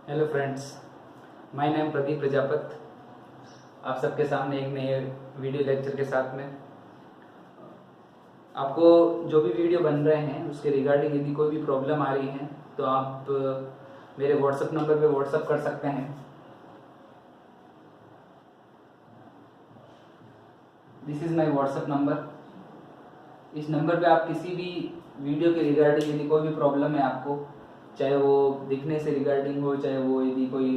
Hello friends, my name Pradeep Prajapat. आप सबके सामने एक नए वीडियो लेक्चर के साथ में आपको जो भी वीडियो बन रहे हैं उसके रिगार्डिंग यदि कोई भी प्रॉब्लम आ रही है तो आप मेरे व्हाट्सएप नंबर पे व्हाट्सएप कर सकते हैं। This is my WhatsApp number. इस नंबर पे आप किसी भी वीडियो के रिगार्डिंग यदि कोई भी प्रॉब्लम है आपको, चाहे वो दिखने से रिगार्डिंग हो, चाहे वो यदि कोई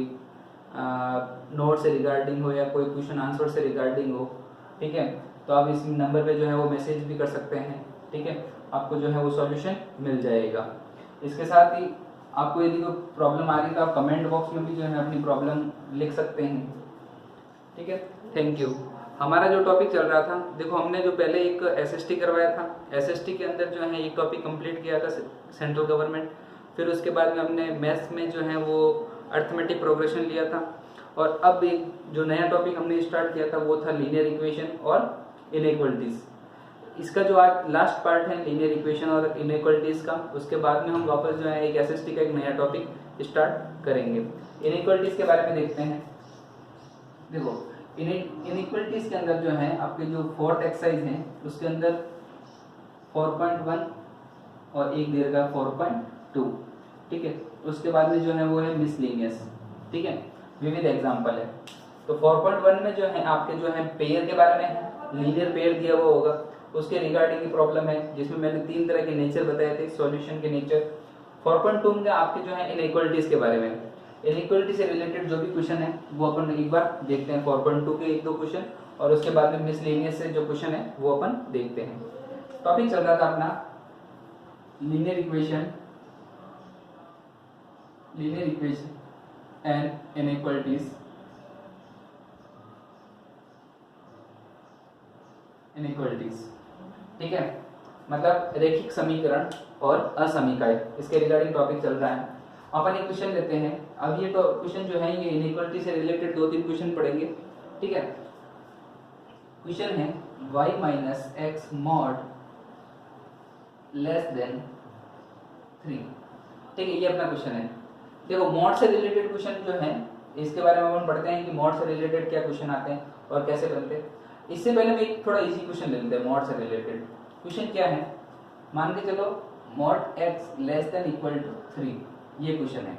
नोट से रिगार्डिंग हो या कोई क्वेश्चन आंसर से रिगार्डिंग हो, ठीक है, तो आप इस नंबर पे जो है वो मैसेज भी कर सकते हैं। ठीक है, आपको जो है वो सॉल्यूशन मिल जाएगा। इसके साथ ही आपको यदि कोई प्रॉब्लम आ रही है तो आप कमेंट बॉक्स में भी जो है अपनी प्रॉब्लम लिख सकते हैं। ठीक है, थैंक यू। हमारा जो टॉपिक चल रहा था, देखो हमने जो पहले एक एसएसटी करवाया था, एसएसटी के अंदर जो है एक टॉपिक कंप्लीट किया था सेंट्रल गवर्नमेंट। फिर उसके बाद में हमने मैथ्स में जो है वो अर्थमेटिक प्रोग्रेशन लिया था, और अब एक जो नया टॉपिक हमने स्टार्ट किया था वो था लीनियर इक्वेशन और इनइक्वलिटीज। इसका जो आज लास्ट पार्ट है लीनियर इक्वेशन और इनइक्वलिटीज का, उसके बाद में हम वापस जो है एक एसएसटी का एक नया टॉपिक स्टार्ट करेंगे। इनइक्वलिटीज के बारे में देखते हैं। देखो इनइक्वलिटीज के अंदर जो है आपके जो फोर्थ एक्सरसाइज है उसके अंदर 4.1 और एक देर का 4.2, ठीक है। उसके बाद में जो है वो है मिसलिनियस, ठीक है, विविध एग्जाम्पल है। तो 4.1 में जो है आपके जो है पेयर के बारे में है, लीनियर पेयर दिया हुआ होगा, उसके रिगार्डिंग की प्रॉब्लम है, जिसमें मैंने 3 तरह के नेचर बताए थे, सॉल्यूशन के नेचर। 4.2 में आपके जो है इनइक्वलिटीज के बारे में, इनइक्वलिटी से रिलेटेड जो भी क्वेश्चन है वो अपन एक बार देखते हैं। 4.2 के 1-2 क्वेश्चन, और उसके बाद में मिसलिनियस से जो क्वेश्चन है वो अपन देखते हैं। टॉपिक चल रहा था अपना लीनियर इक्वेशन एंड इनइक्वलिटीज, ठीक है, मतलब रेखिक समीकरण और असमीकाय, इसके रिगार्डिंग टॉपिक चल रहा है। अपन एक क्वेश्चन लेते हैं। अब ये तो क्वेश्चन जो है ये इनइक्वलिटी से रिलेटेड 2-3 क्वेश्चन पढ़ेंगे, ठीक है। क्वेश्चन है y minus x mod less than 3, ठीक है, ये अपना क्वेश्चन है। देखो मॉड से रिलेटेड क्वेश्चन जो है इसके बारे में अपन पढ़ते हैं कि मॉड से रिलेटेड क्या क्वेश्चन आते हैं और कैसे बनते हैं। इससे पहले मैं एक थोड़ा इजी क्वेश्चन ले लेते हैं। मॉड से रिलेटेड क्वेश्चन क्या है, मान के चलो mod x less than equal to 3, ये क्वेश्चन है,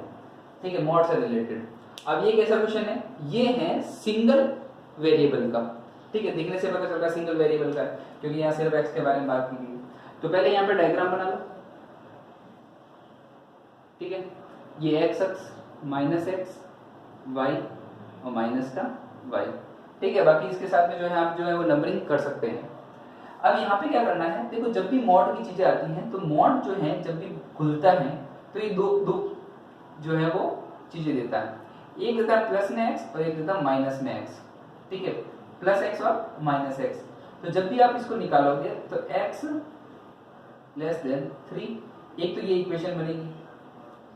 ठीक है, मॉड से रिलेटेड। अब ये कैसा क्वेश्चन है, ये है सिंगल वेरिएबल का, ठीक है, दिखने से पता चल रहा है सिंगल वेरिएबल का, क्योंकि यहाँ सिर्फ x के बारे में बात की गई। तो पहले यहाँ पे डायग्राम बना लो, ठीक है, ये x अक्ष माइनस एक्स, वाई और माइनस का y, ठीक है। बाकी इसके साथ में जो है आप जो है वो नंबरिंग कर सकते हैं। अब यहाँ पे क्या करना है, देखो जब भी मॉड की चीजें आती हैं तो मॉड जो है जब भी खुलता है तो ये दो जो है वो चीजें देता है, एक देता है प्लस में एक्स और एक देता है माइनस में एक्स, ठीक है, प्लस एक्स और माइनस एक्स। तो जब भी आप इसको निकालोगे तो x लेस देन 3, एक तो ये इक्वेशन बनेगी,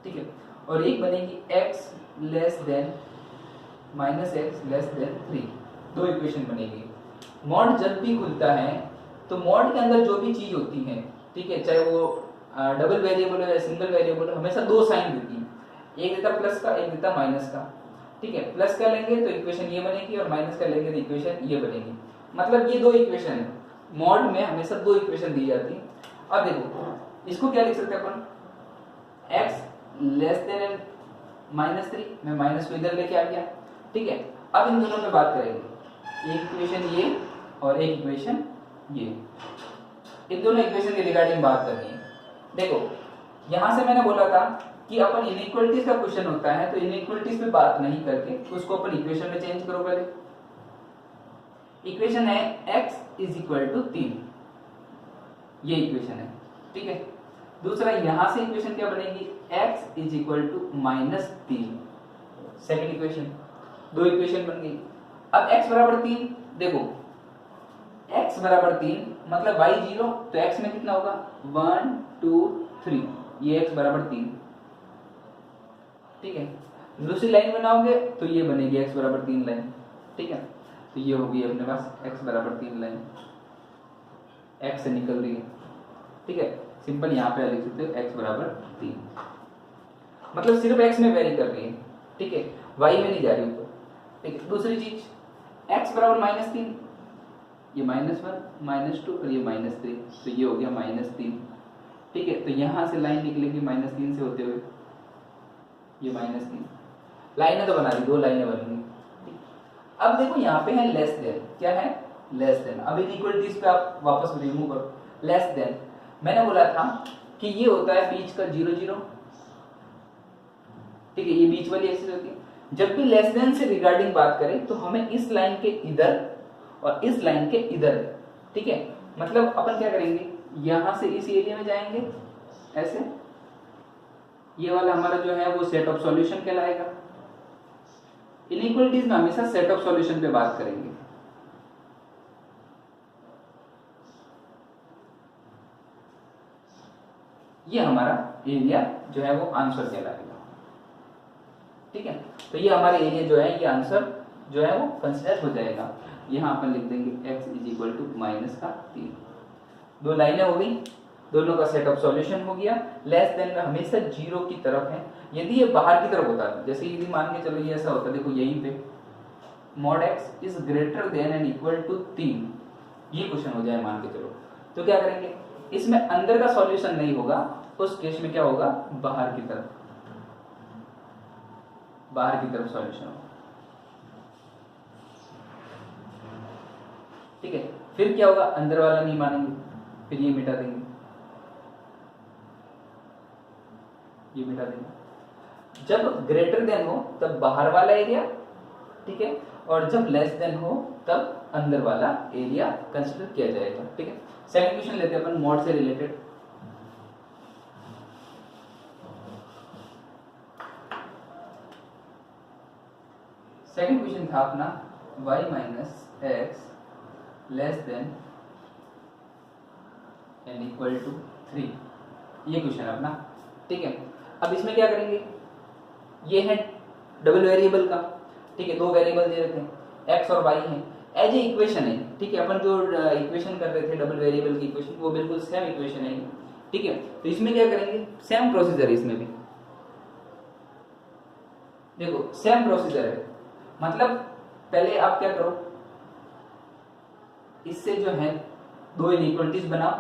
ठीक है, और एक बनेगी x less then minus x less than 3, 2 equation बनेगी। मॉड जब भी खुलता है तो मॉड के अंदर जो भी चीज होती है, ठीक है, चाहे वो डबल वेरिएबल हो या सिंगल वेरिएबल हो, हमेशा 2 साइन देती है, एक देता प्लस का, एक देता माइनस का, ठीक है। प्लस का लेंगे तो इक्वेशन ये बनेगी और माइनस का लेंगे तो इक्वेशन ये बनेगी। मतलब ये 2 इक्वेशन है, मॉड में हमेशा 2 इक्वेशन दी जाती है। अब देखो इसको क्या लिख सकते हैं अपन, x लेस देन माइनस 3, मैं माइनस को इधर लेके आ गया, ठीक है। अब इन दोनों में बात करेंगे, एक इक्वेशन ये और एक इक्वेशन ये, इन दोनों इक्वेशन के रिगार्डिंग बात करनी है। देखो यहां से मैंने बोला था कि अपन इनइक्वलिटीज का क्वेश्चन होता है तो इनइक्वलिटीज पे बात नहीं करके उसको अपन इक्वेशन में चेंज करो। पहले इक्वेशन है x इज इक्वल टू 3, ये इक्वेशन है, ठीक है। दूसरा यहां से इक्वेशन क्या बनेगी, x is equal to minus 3, second equation, 2 equation बन गई। अब x बराबर 3, देखो x बराबर 3 मतलब y 0, तो x में कितना होगा 1 2 3, ये x बराबर 3, ठीक है। दूसरी लाइन बनाओगे तो ये बनेगी x बराबर 3 लाइन, ठीक है। तो ये होगी अपने पास x बराबर 3 लाइन, x से निकल रही है, ठीक है। सिंपल यहाँ पे लिख सकते हो x बराबर 3, मतलब सिर्फ x में वेरी कर रही है। ठीक है, y में नहीं जा रही ऊपर, ठीक है। दूसरी चीज x बराबर -3, ये -1 -2 और ये -3, तो ये हो गया -3, ठीक है। तो यहां से लाइन निकलेगी -3 से होते हुए, ये -3 लाइनें तो बना दी, 2 लाइनें बनेंगी। अब देखो यहाँ पे है लेस देन, क्या है लेस देन। अब इनइक्वलिटीज पे आप वापस रिमूव करो, लेस देन मैंने बोला था कि ये होता है बीच का 0 0, ठीक है, ये बीच वाली एक्सिस होती है। जब भी लेस देन से रिगार्डिंग बात करें तो हमें इस लाइन के इधर और इस लाइन के इधर, ठीक है, मतलब अपन क्या करेंगे, यहां से इस एरिया में जाएंगे ऐसे, ये वाला हमारा जो है वो सेट ऑफ सॉल्यूशन कहलाएगा। इनइक्वलिटीज में हमेशा सेट ऑफ सॉल्यूशन पे बात करेंगे। ये हमारा एरिया जो है वो आंसर कहलाएगा, ठीक है। तो ये हमारा एरिया जो है, ये आंसर जो है वो कंसीडर हो जाएगा। यहां अपन लिख देंगे x = -3। 2 लाइनें हो गई, दोनों का सेट ऑफ सॉल्यूशन हो गया। लेस देन में हमेशा 0 की तरफ है। यदि ये बाहर की तरफ होता है, जैसे यदि मान के चलो ये ऐसा होता है, देखो यहीं पे mod x is greater than and equal to 3, ये क्वेश्चन हो जाए मान के चलो, तो क्या करेंगे, इसमें अंदर का सॉल्यूशन नहीं होगा, उस केस में क्या होगा, बाहर की तरफ सॉल्यूशन होगा, ठीक है। फिर क्या होगा, अंदर वाला नहीं मानेंगे, फिर ये मिटा देंगे, ये मिटा देंगे। जब ग्रेटर देन हो तब बाहर वाला एरिया, ठीक है, और जब लेस देन हो तब अंदर वाला एरिया कंसीडर किया जाएगा, ठीक है। सेकंड क्वेश्चन लेते हैं अपन मॉड से रिलेटेड। सेकंड क्वेश्चन था अपना y - x less than and equal to 3, ये क्वेश्चन है अपना, ठीक है। अब इसमें क्या करेंगे, ये है डबल वेरिएबल का, ठीक है, 2 वेरिएबल दे रखे हैं x और y है, एज ए इक्वेशन है, ठीक है। अपन जो इक्वेशन कर रहे थे डबल वेरिएबल की इक्वेशन, वो बिल्कुल सेम इक्वेशन है, ठीक है। तो इसमें क्या करेंगे, सेम प्रोसीजर है इसमें भी, देखो सेम प्रोसीजर है। मतलब पहले आप क्या करो, इससे जो है 2 इनइक्वलिटीज बनाओ,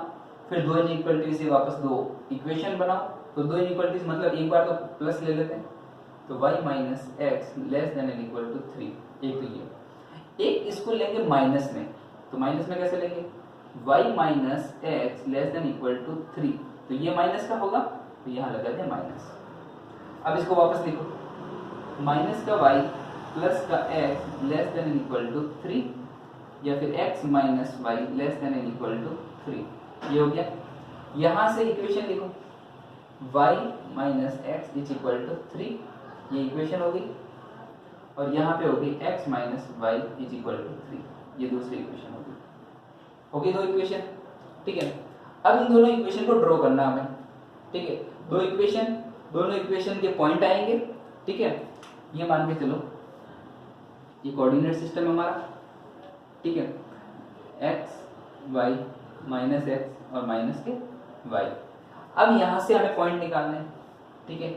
फिर 2 इनइक्वलिटीज से वापस 2 इक्वेशन बनाओ। तो 2 इनइक्वलिटीज मतलब एक बार तो प्लस ले लेते हैं, तो y - x less than and equal to 3, एक तो ये, एक इसको लेंगे माइनस में, तो माइनस में कैसे लेंगे, y - x less than equal to 3, तो ये माइनस का होगा, तो यहाँ लगा दें माइनस। अब इसको वापस लिखो, माइनस का y प्लस का x less than equal to 3, या फिर x - y less than equal to 3, ये हो गया। यहां से इक्वेशन लिखो, y - x is equal to 3, ये इक्वेशन हो गई, और यहाँ पे हो गई x - y is equal to 3, ये दूसरी इक्वेशन हो गई 2 इक्वेशन, ठीक है। अब इन दोनों इक्वेशन को ड्रॉ करना हमें, ठीक है। 2 इक्वेशन, दोनों इक्वेशन के पॉइंट आएंगे, ठीक है। ये मान के चलो ये कोऑर्डिनेट सिस्टम है हमारा, ठीक है, x y -x और माइनस के y। अब यहाँ से हमें पॉइंट निकालने हैं, ठीक है,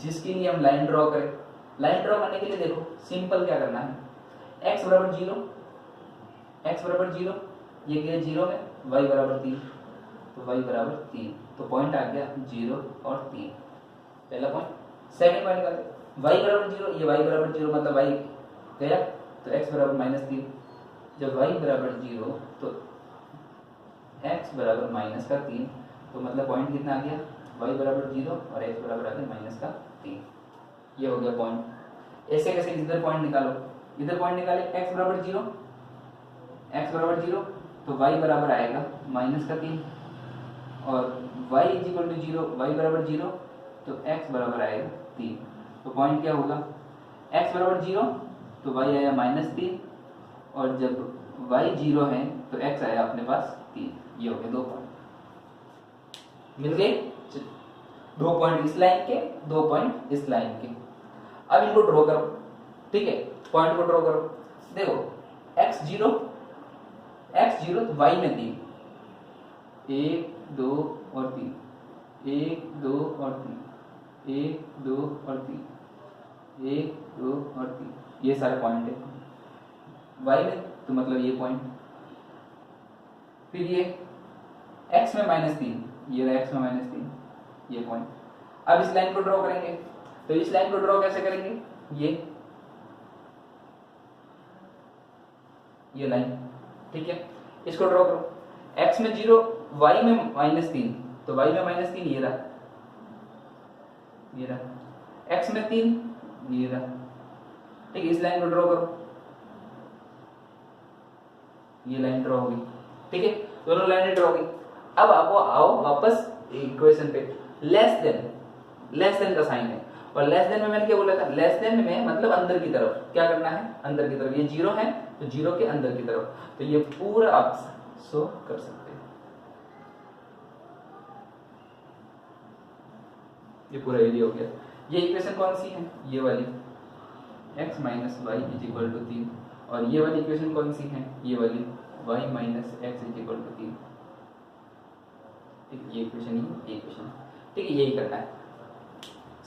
जिसके लिए हम लाइन ड्रॉ करें। लाइन ड्रॉ करने के लिए देखो सिंपल क्या करना है, x बराबर 0, ये गया 0 में, y बराबर 3, तो y बराबर 3, तो पॉइंट आ गया 0 और 3, पहला पॉइंट। सेकंड पॉइंट निकाले, y बराबर 0, ये y बराबर 0 मतलब y गया, तो x बराबर -3, जब y बराबर 0 तो x बराबर -3, तो मतलब पॉइंट कितना आ गया, y बराबर 0 और x बराबर आ गया -3, ये हो गया पॉइंट। ऐसे कैसे, इधर पॉइंट निकालो, इधर पॉइंट निकाले, x बराबर 0, तो y बराबर आएगा -3, और y = 0, y बराबर 0, तो x बराबर आएगा 3, तो पॉइंट क्या होगा, x बराबर 0 तो y आया -3, और जब y 0 है तो x आया अपने पास 3, ये हो गए 2 पॉइंट मिल गए, 2 पॉइंट इस लाइन के, 2 पॉइंट इस लाइन के। अब इनको ड्रॉ करो, ठीक है, पॉइंट को ड्रॉ करो। देखो x 0 तो y में 3, 1 2 और 3, 1 2 और 3, 1 2 और 3, 1 2 और 3, ये सारे पॉइंट है y में, तो मतलब ये पॉइंट। फिर ये x में -3, ये रहा x में -3, ये पॉइंट। अब इस लाइन को ड्रॉ करेंगे, तो इस लाइन को ड्रॉ कैसे करेंगे, ये लाइन, ठीक है। इसको ड्रॉ करो, x में 0, y में -3, तो y में -3 ये रहा, x में 3 ये रहा, ठीक है। इस लाइन को ड्रॉ करो, ये लाइन ड्रॉ होगी, ठीक है। दोनों लाइनें ड्रॉ होगी। अब आपको आओ वापस इक्वेशन पे, लेस देन का साइन है, और लेस देन में मैंने क्या बोला था, लेस देन में मतलब अंदर की तरफ, क्या करना है, अंदर की तरफ। ये 0 है तो 0 के अंदर की तरफ, तो ये पूरा आप शो कर सकते हैं, ये पूरा एरिया हो गया। ये इक्वेशन कौन सी है, ये वाली, x - y = 3, और ये वाली इक्वेशन कौन सी है, ये वाली y - x = 3, ठीक। ये इक्वेशन ठीक है, यही करना है।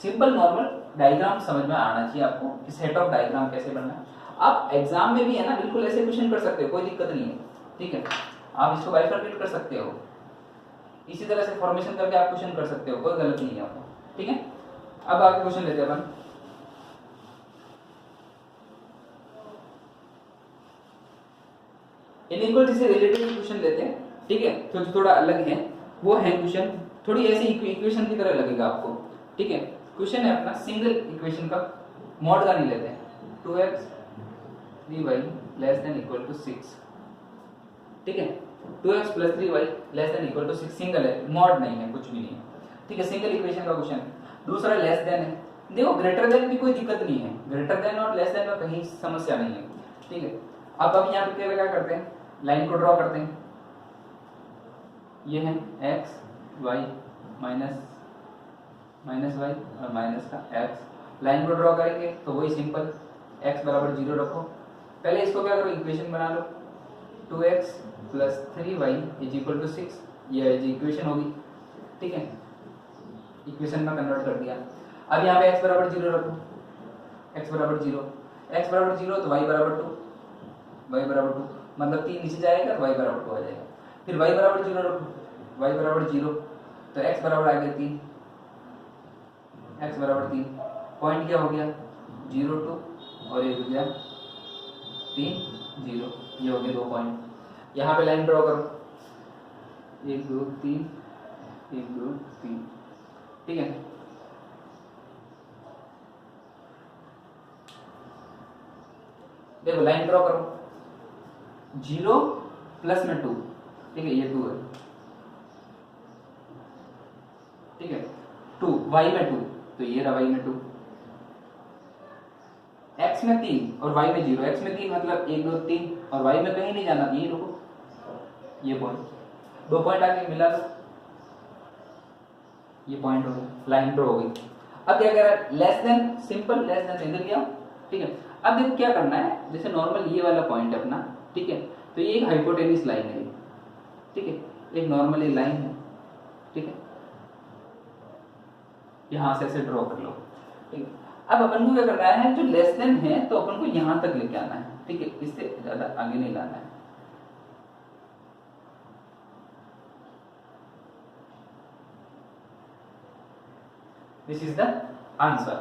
सिंपल नॉर्मल डायग्राम समझ में आना चाहिए आपको कि सेट ऑफ डायग्राम कैसे बनना है। आप एग्जाम में भी है ना बिल्कुल ऐसे क्वेश्चन कर सकते हो, कोई दिक्कत नहीं है, ठीक है। आप इसको बाइफरकेट कर सकते हो, इसी तरह से फॉर्मेशन करके आप क्वेश्चन कर सकते हो, कोई गलत नहीं है आपको, ठीक है। अब आगे क्वेश्चन लेते हैं अपन। इनइक्वालिटी से रिलेटेड क्वेश्चन लेते हैं, ठीक है। तो जो थोड़ा अलग है वो है क्वेश्चन, थोड़ी ऐसी इक्वेशन की तरह लगेगा आपको, ठीक है। क्वेश्चन है अपना सिंगल इक्वेशन का, मॉड का नहीं लेते हैं। 2x 3y ≤ 6, ठीक है। 2x + 3y ≤ 6 सिंगल है, मॉड नहीं है, कुछ भी नहीं है, ठीक है। सिंगल इक्वेशन का क्वेश्चन। दूसरा लेस देन है, देखो ग्रेटर देन भी कोई दिक्कत नहीं है, ग्रेटर देन और लेस देन में कहीं समस्या नहीं है, ठीक है। अब यहाँ पे क्या करते हैं, लाइन को ड्रॉ करते हैं। ये है x y माइनस y और माइनस का x, लाइन को ड्रॉ करेंगे तो वही सिंपल, x = 0 रखो। पहले इसको क्या करो, इक्वेशन बना लो, 2x + 3y = 6, ये इक्वेशन होगी, ठीक है। इक्वेशन में कन्वर्ट कर दिया। अब यहाँ पे x = 0 रखो, x = 0, x = 0 तो y = 2, y = 2 मतलब 3 नीचे जाएगा तो y = 2 आ जाएगा। फिर y = 0 रखो, y = 0 तो x बराबर आ गया 3, x = 3, पॉइंट क्या हो गया 0 2, और ये हो गया 3 0, ये हो गए 2 पॉइंट। यहाँ पे लाइन ड्रॉ करो, 1 2 3 1 2 3, ठीक है। देखो लाइन ड्रॉ करो, 0 प्लस में 2, ठीक है, ये 2 है, ठीक है। 2 y में 2, तो ये रहा y में 2, x में 3 और y में 0, x में 3 मतलब 1 2 3, और y में कहीं नहीं जाना, यही रुको, ये पॉइंट, 2 पॉइंट आके मिला लो, ये पॉइंट हो गया, लाइन ड्रॉ हो गई। अब क्या कह रहा है, less than, simple less than इधर गया, ठीक है। अब देखो क्या करना है, जैसे नॉर्मल ये वाला पॉइंट है अपना, ठीक है, तो ये एक हाइपोटेन्यूस लाइन है, ठीक है, एक नॉर्मल लाइन है, ठीक है। यहां से ऐसे ड्रॉ कर लो, ठीक है। अब अपन को क्या करना है, जो लेस देन है तो अपन को यहां तक लेके आना है, ठीक है, इससे ज्यादा आगे नहीं लाना है। दिस इज द आंसर,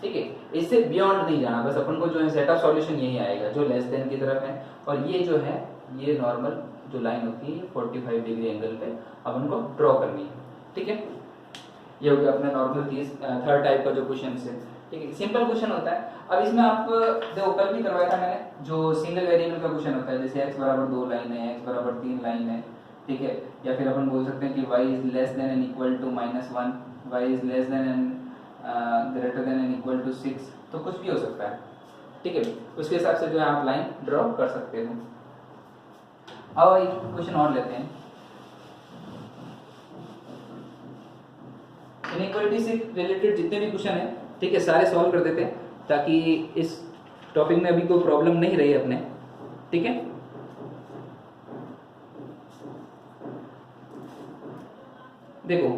ठीक है। इससे बियॉन्ड नहीं जाना, बस अपन को जो है सेट ऑफ सॉल्यूशन यही आएगा जो लेस देन की तरफ है, और ये जो है ये नॉर्मल जो लाइन होती है 45 डिग्री एंगल पे अपन को ड्रॉ करनी है, ठीक है। ये हो गया अपना नॉर्मल थर्ड टाइप का जो क्वेश्चन है, ठीक है, सिंपल क्वेश्चन होता है। अब इसमें आप देखो कल भी करवाया था मैंने, जो सिंगल वेरिएबल का क्वेश्चन होता है, जैसे x = 2 लाइन है, x = 3 लाइन है, ठीक है, या फिर अपन बोल सकते हैं कि y is less than and equal to -1, y is less than and greater than and equal to 6, तो कुछ भी हो सकता है, ठीक है। उसके हिसाब से जो है आप लाइन ड्रॉ कर सकते हो। अब एक क्वेश्चन और लेते हैं, इनइक्वालिटी से रिलेटेड जितने भी क्वेश्चन है, ठीक है, सारे सॉल्व कर देते हैं ताकि इस टॉपिक में अभी कोई प्रॉब्लम नहीं रही अपने, ठीक है। देखो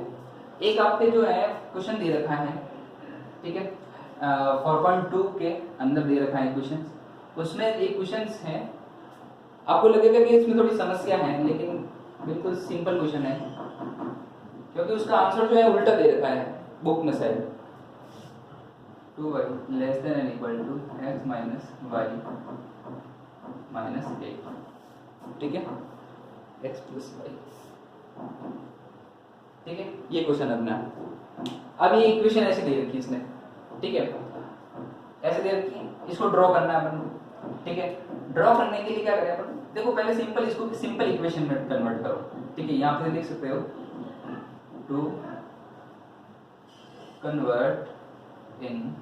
एक आपके जो है क्वेश्चन दे रखा है, ठीक है, 4.2 के अंदर दे रखा है क्वेश्चन, उसमें एक क्वेश्चन है, आपको लगेगा कि इसमें थोड़ी समस्या है, लेकिन बिल्कुल सिंपल क्वेश्चन है, क्योंकि उसका आंसर जो है उल्टा दे रखा है बुक में side. 2y less than and equal to x minus Y minus 8, ठीक है, x प्लस वाई, ठीक है, ये क्वेश्चन अपना। अब ये इक्वेशन ऐसे दे रखी इसने, ठीक है, ऐसे दे रखी, इसको ड्रॉ करना है अपन, ठीक है। ड्रॉ करने के लिए क्या करें अपन, देखो पहले सिंपल, इसको सिंपल इक्वेशन में कन्वर्ट करो, ठीक है। यहाँ पे लिख सकते हो to convert in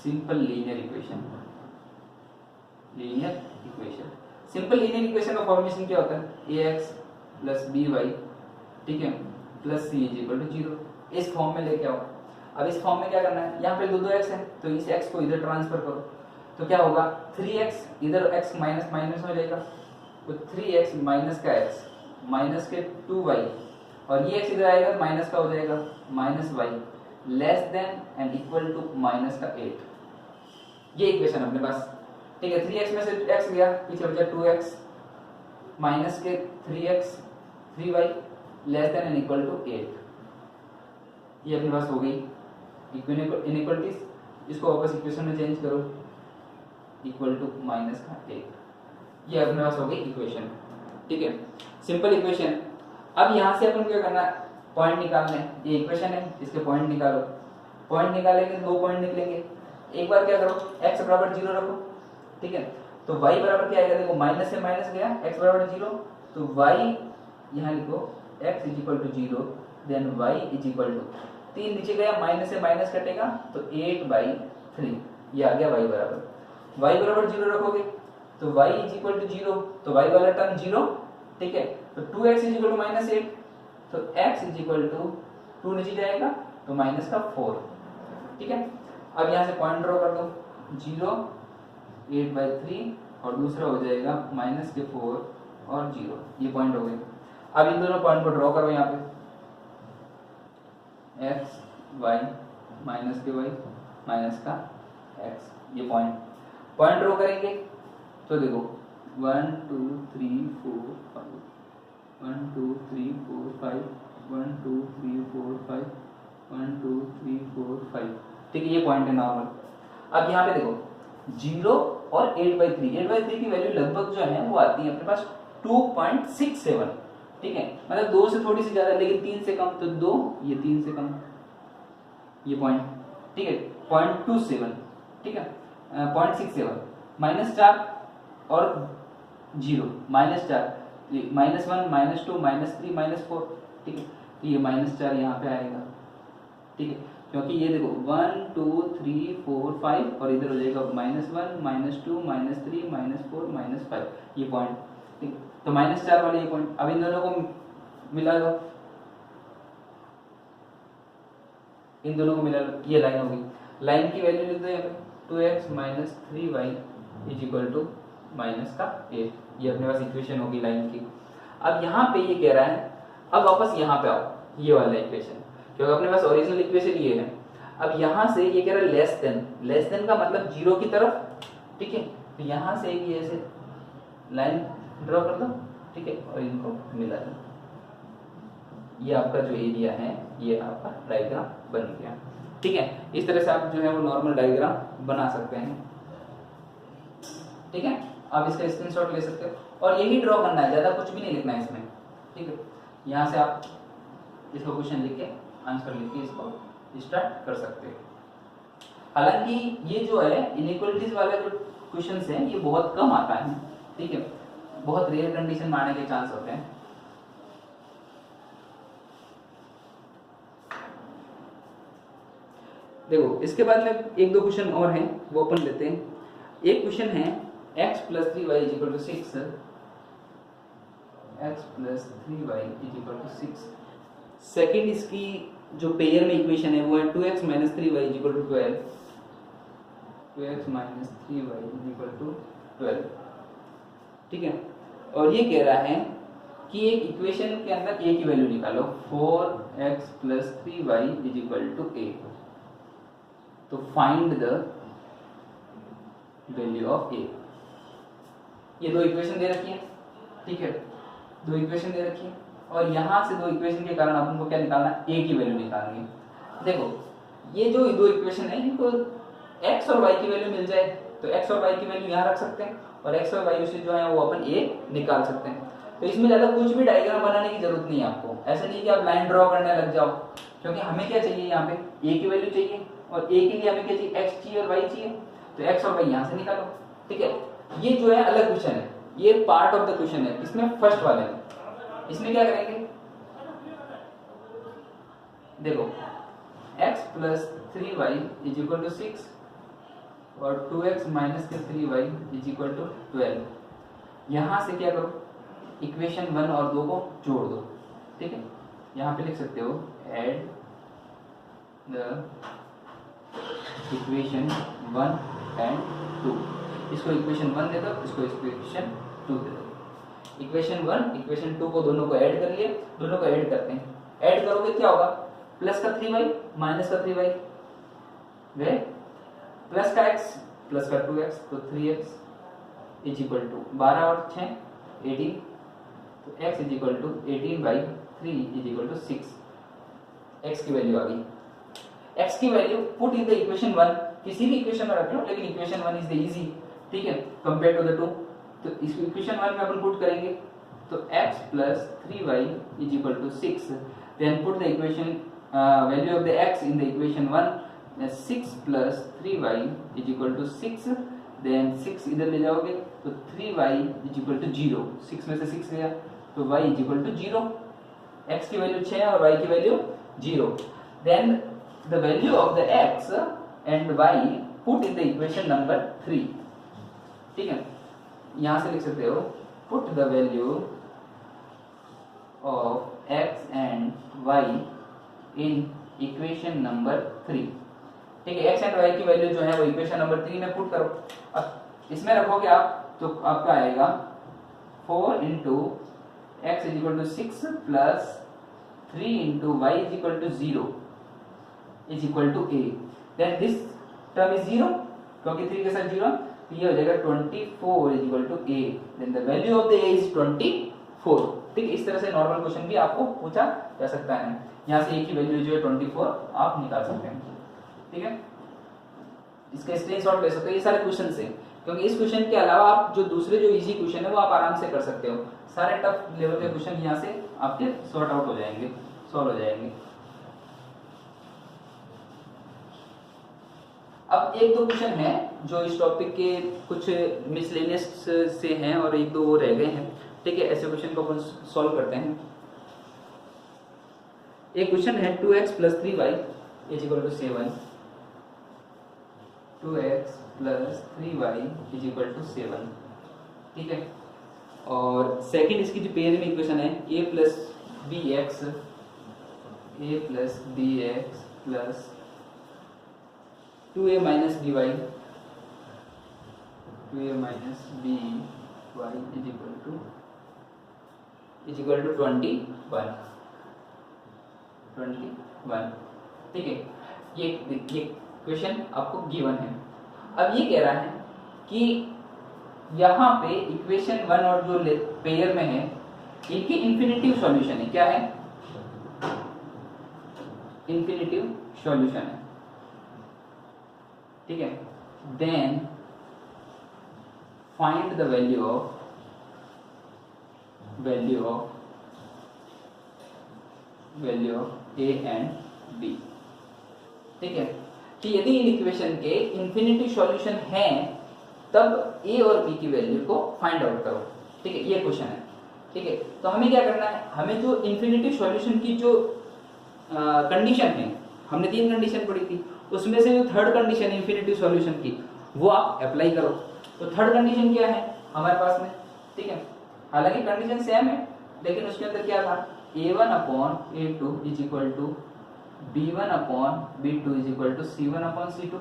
simple linear equation. Linear equation, simple linear equation का फॉर्मेशन क्या होता है, ax प्लस by, ठीक है, plus c is equal to 0, इस फॉर्म में लेके आओ। अब इस फॉर्म में क्या करना है, यहाँ पे दो x है, तो इस x को इधर ट्रांसफर करो, तो क्या होगा 3x, इधर x माइनस माइनस हो जाएगा, तो 3x माइनस का x माइनस के 2y, और ये x इधर आएगा माइनस का हो जाएगा minus y less than and equal to minus का 8। ये इक्वेशन अपने पास, ठीक है। 3x में से x गया, पीछे बचा 2x माइनस के 3x 3y less than and equal to 8। ये अपने पास हो गई इनइक्वालिटीज, इसको वापस इक्वेशन में चेंज करो, इक्वल टू माइनस का 8। ये अपने पास हो गई इक्वेशन, ठीक है, सिंपल इक्वेशन। अब यहाँ से अपन क्या करना है, पॉइंट निकालने हैं, ये इक्वेशन है, इसके पॉइंट निकालो। पॉइंट निकालेंगे, 2 पॉइंट निकलेंगे। एक बार क्या करो, x बराबर 0 रखो, ठीक है, तो y बराबर क्या आएगा, देखो माइनस से माइनस गया, x बराबर 0, तो y यहाँ लिखो x is equal to 0, then y is equal to 3 नीचे गया, माइनस से माइनस कटेगा तो 8/3, ये आ गया y बराबर। y बराबर 0 रखोगे तो y इज इक्वल टू 0, तो y वाला टर्म 0, ठीक है, तो 2x is equal to minus 8, तो x इज इक्वल टू 2 नीचे जाएगा तो माइनस का 4, ठीक है। अब यहाँ से पॉइंट ड्रॉ कर दो, 0 8/3 और दूसरा हो जाएगा माइनस के 4 और 0, ये पॉइंट हो गए। अब इन दोनों पॉइंट को ड्रॉ करो यहाँ पे, x y माइनस के y माइनस का x, ये पॉइंट ड्रॉ करेंगे तो देखो 1 2 3 4 5 1 2 3 4 5 1 2 3 4 5 1 2 3 4 5, ठीक है, ये पॉइंट है नॉर्मल। अब यहाँ पे देखो 0 और 8/3 की वैल्यू लगभग जो है वो आती है अपने पास 2.67, ठीक है, मतलब 2 से थोड़ी सी ज्यादा, लेकिन 3 से कम, तो 2, ये 3 से कम, ये पॉइंट, ठीक है, 0.27, ठीक है, 0.67, -4 और 0, -4, -1 -2 -3 -4, ठीक है, तो ये -4 यहाँ पे आएगा, ठीक है, क्योंकि ये देखो 1 2 3 4 5 और इधर हो जाएगा -1 -2 -3 -4 -5, ये पॉइंट, ठीक, तो -4 वाले ये पॉइंट। अब इन दोनों को मिला दो, इन दोनों को मिला लो, ये लाइन होगी, लाइन की वैल्यू लिख दो यहाँ पे 2x minus 3y is equal to minus का 8, ये अपने पास इक्वेशन होगी लाइन की। अब यहाँ पे ये कह रहा है, अब वापस यहाँ पे आओ, ये वाला इक्वेशन, क्योंकि अपने पास ओरिजिनल इक्वेशन ये है। अब यहाँ से ये कह रहा है लेस देन का मतलब 0 की तरफ, ठीक है, तो यहाँ से ये ऐसे लाइन ड्रॉ कर दो, ठीक है, और इनको मिला दो, ये आपका जो एरिया है ये आपका डायग्राम बन गया, ठीक है। इस तरह से आप जो है वो नॉर्मल डायग्राम बना सकते हैं, ठीक है, आप इसका स्क्रीनशॉट ले सकते हो और यही ड्रॉ करना है, ज्यादा कुछ भी नहीं लिखना है इसमें, ठीक है। यहाँ से आप इसको क्वेश्चन लिख के आंसर लिख के इसको स्टार्ट कर सकते हैं। हालांकि ये जो है इनइक्वालिटीज वाला जो क्वेश्चन है ये बहुत कम आता है, ठीक है, बहुत रेयर कंडीशन में आने के चांस होते हैं। देखो इसके बाद में 1-2 क्वेश्चन और हैं, वो अपन लेते हैं। एक क्वेश्चन है x plus 3y is equal to 6, x plus 3y is equal to 6। Second इसकी जो पेयर में इक्वेशन है वो है 2x minus 3y is equal to 12, 2x minus 3y is equal to 12, ठीक है। और ये कह रहा है कि एक इक्वेशन के अंदर a की वैल्यू निकालो, 4x plus 3y is equal to a, तो find the value of A. ये दो इक्वेशन दे रखी है, ठीक है, दो इक्वेशन दे रखी है, और यहां से दो इक्वेशन के कारण अपन को क्या निकालना है, ए की वैल्यू निकालनी है। देखो ये जो दो इक्वेशन है इनको x और y की वैल्यू मिल जाए तो x और y की वैल्यू यहाँ रख सकते हैं, और x और y से जो है वो अपन a निकाल सकते हैं। तो इसमें ज्यादा कुछ भी डायग्राम बनाने की जरूरत नहीं है आपको, ऐसा नहीं कि आप लाइन ड्रॉ करने लग जाओ, क्योंकि हमें क्या चाहिए, यहाँ पे a की वैल्यू चाहिए, और a के लिए हमें क्या चाहिए, x चाहिए और y चाहिए, तो x और y यहाँ से निकालो, ठीक है। ये जो है अलग क्वेश्चन है, ये पार्ट ऑफ द क्वेश्चन है, इसमें फर्स्ट वाले में इसमें क्या करेंगे, देखो x plus 3y is equal to 6 और 2x माइनस के 3y इज इक्वल टू 12। यहां से क्या करो, इक्वेशन 1 और 2 को जोड़ दो, ठीक है। यहां पे लिख सकते हो ऐड द इक्वेशन 1 एंड 2, इसको इक्वेशन 1 दे दो, इसको इक्वेशन 2 दे दो। इक्वेशन 1 इक्वेशन 2 को दोनों को ऐड कर लिए, दोनों को ऐड करते हैं, ऐड करोगे क्या होगा, प्लस का 3y माइनस का 3y गए, प्लस का x प्लस का 2x, तो 3x इज इक्वल टू 12 और 6 18, तो x is equal to 18/3 is equal to 6। x की वैल्यू आ गई, x की value put in the equation 1, किसी भी इक्वेशन में रख लो, लेकिन इक्वेशन 1 इज द इजी, ठीक है, कंपेयर टू द 2। तो इस इक्वेशन 1 में अपन पुट करेंगे, तो x plus 3y is equal to 6, then put the equation value of the x in the equation 1, 6 plus 3y is equal to 6, then 6 इधर ले जाओगे तो 3y इज इक्वल टू 0, 6 में से 6 गया तो y is equal to 0, x की value 6 और y की value 0, then the value of the x and y put in the equation number 3, ठीक है। यहां से लिख सकते हो put the value of x and y in equation number 3, ठीक है। x एंड y की वैल्यू जो है वो इक्वेशन नंबर 3 में पुट करो। अब इसमें रखोगे आप तो आपका आएगा 4 into x is equal to 6 plus 3 into y is equal to 0 is equal to a, then this term is 0 क्योंकि 3 के साथ 0, तो ये हो जाएगा 24 is equal to a, then the value of the a is 24, ठीक है। इस तरह से नॉर्मल क्वेश्चन भी आपको पूछा जा सकता है, यहाँ से a की वैल्यू जो है 24 आप निकाल सकते हैं, ठीक है। इसका स्क्रीनशॉट ले सकते हो, ये सारे क्वेश्चन से, क्योंकि इस क्वेश्चन के अलावा आप जो दूसरे जो इजी क्वेश्चन है वो आप आराम से कर सकते हो, सारे टफ लेवल के क्वेश्चन यहाँ से आपके सॉर्ट आउट हो जाएंगे, सॉल्व हो जाएंगे। अब एक दो क्वेश्चन है जो इस टॉपिक के कुछ मिसलेनियस से हैं और एक दो वो रह गए हैं, ठीक है। ऐसे क्वेश्चन को अपन सॉल्व करते हैं। एक क्वेश्चन है 2x plus 3y is equal to 7, 2x plus 3y is equal to 7, ठीक है। और सेकंड इसकी जो पेयर में इक्वेशन है a plus b x plus 2a minus b y is equal to 21, ठीक है। ये क्वेश्चन आपको गिवन है। अब ये कह रहा है कि यहाँ पे इक्वेशन 1 और जो पेयर में है इनकी इंफिनिटिव सॉल्यूशन है, क्या है, इंफिनिटिव सॉल्यूशन है, ठीक है। Then find the value of a and b, ठीक है। कि यदि इन इक्वेशन के इंफिनिटी सॉल्यूशन है तब a और b की वैल्यू को फाइंड आउट करो, ठीक है। ये क्वेश्चन है, ठीक है। तो हमें क्या करना है, हमें जो इंफिनिटी सॉल्यूशन की जो कंडीशन है, हमने 3 कंडीशन पढ़ी थी, उसमें से जो थर्ड कंडीशन है इंफिनिटी सॉल्यूशन की वो आप अप्लाई करो। तो थर्ड कंडीशन क्या है हमारे पास में, ठीक है। हालांकि कंडीशन सेम है लेकिन उसके अंदर क्या था, a1 upon a2 is equal to b1 upon b2 is equal to c1 upon c2।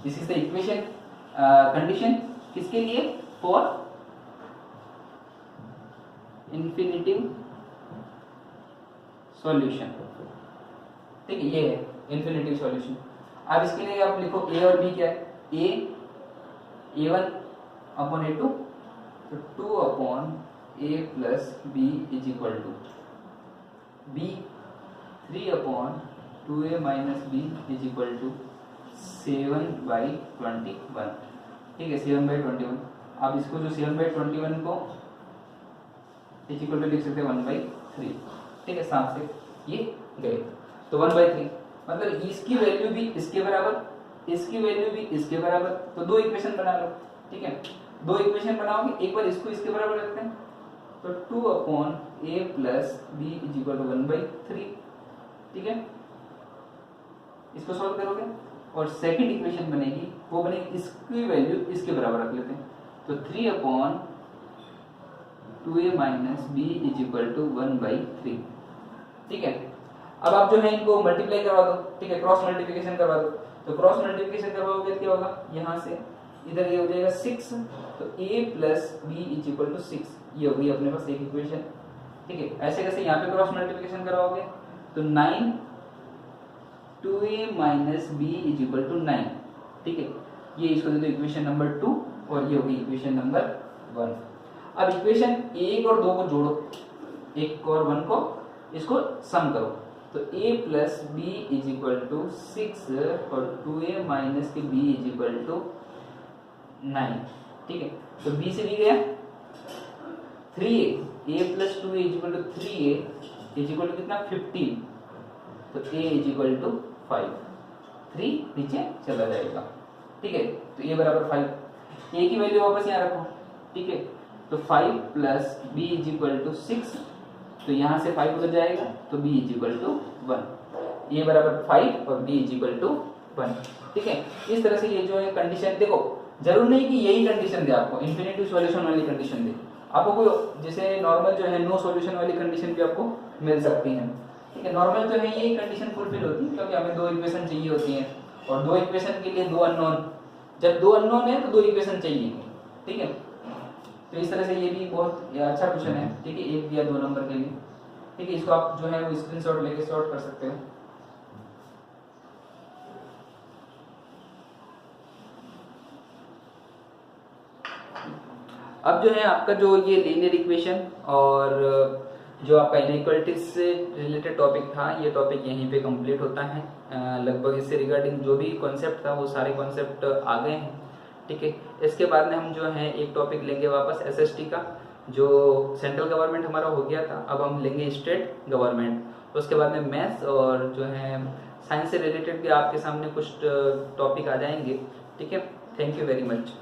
This is the equation condition किसके लिए, फॉर इंफिनिटिव सॉल्यूशन, ठीक है। ये है इंफिनिटिव सॉल्यूशन। अब इसके लिए आप लिखो a और b क्या है, a1 अपॉन a2, तो 2 upon a plus b is equal to b 3 upon 2a minus b is equal to 7/21। ठीक है, 7/21। आप इसको जो 7/21 को इज इक्वल टू लिख सकते हैं 1/3। ठीक है, 7 से ये गए तो 1/3, मतलब इसकी वैल्यू भी इसके बराबर, इसकी वैल्यू भी इसके बराबर, तो दो इक्वेशन बना लो। ठीक है, दो इक्वेशन बनाओगे, एक बार इसको इसके बराबर रखते हैं, तो 2 upon a plus b is equal to 1/3। ठीक है, इसको सॉल्व करोगे और सेकंड इक्वेशन बनेगी, वो बनेगी इसकी वैल्यू इसके बराबर रख लेते हैं, तो 3 upon 2a minus b is equal to 1/3। ठीक है, अब आप जो है इनको मल्टीप्लाई करवा दो। ठीक है, क्रॉस मल्टीप्लिकेशन करवा दो, तो क्रॉस मल्टीप्लिकेशन करवाओगे क्या होगा, यहाँ से इधर ये हो जाएगा 6, तो a plus b is equal to 6, ये होगी अपने पास एक इक्वेशन। ठीक है, ऐसे कैसे यहाँ पे क्रॉस मल्टीप्लिकेशन करवाओगे, तो 9 2a minus b is equal to 9। ठीक है, ये इसको दे दो इक्वेशन नंबर 2 और ये होगी इक्वेशन नंबर 1। अब इक्वेशन 1 और 2 को जोड़ो, 1 और 1 को इसको सम करो, तो a plus b is equal to 6 और 2a माइनस के b इज इक्वल टू 9। ठीक है, तो b से b गया 3a, a plus 2a is equal to 3a is equal to कितना 15, तो a इज इक्वल टू 5, 3 नीचे चला जाएगा। ठीक है, तो a बराबर 5, a की वैल्यू वापस यहाँ रखो। ठीक है, तो 5 plus b is equal to 6, तो यहाँ से 5 उधर जाएगा, तो b is equal to 1, a बराबर 5 और b इज इक्वल टू 1। ठीक है, इस तरह से ये जो है कंडीशन, देखो जरूर नहीं कि यही कंडीशन दे आपको, इन्फिनिटिव सॉल्यूशन वाली कंडीशन दे आपको, कोई जैसे नॉर्मल जो है नो सॉल्यूशन वाली कंडीशन भी आपको मिल सकती है। ठीक है, नॉर्मल जो है यही कंडीशन फुलफिल होती है, क्योंकि हमें दो इक्वेशन चाहिए होती हैं और दो इक्वेशन के लिए दो अननोन, जब दो अननोन है तो दो इक्वेशन चाहिए। ठीक है, तो इस तरह से ये भी बहुत अच्छा क्वेश्चन है। ठीक है, 1 या 2 नंबर के लिए। ठीक है, इसको आप जो है वो स्क्रीनशॉट लेके सॉल्व कर सकते हो। अब जो है आपका जो ये लीनियर इक्वेशन और जो आपका इनइक्वालिटीज से रिलेटेड टॉपिक था, ये टॉपिक यहीं पे कंप्लीट होता है। लगभग इससे रिगार्डिंग जो भी कॉन्सेप्ट था वो सारे कॉन्सेप्ट आ गए हैं। ठीक है, इसके बाद में हम जो है एक टॉपिक लेंगे वापस एसएसटी का, जो सेंट्रल गवर्नमेंट हमारा हो गया था, अब हम लेंगे स्टेट गवर्नमेंट। उसके बाद में मैथ्स और जो है साइंस से रिलेटेड भी आपके सामने कुछ टॉपिक आ जाएंगे। ठीक है, थैंक यू वेरी मच।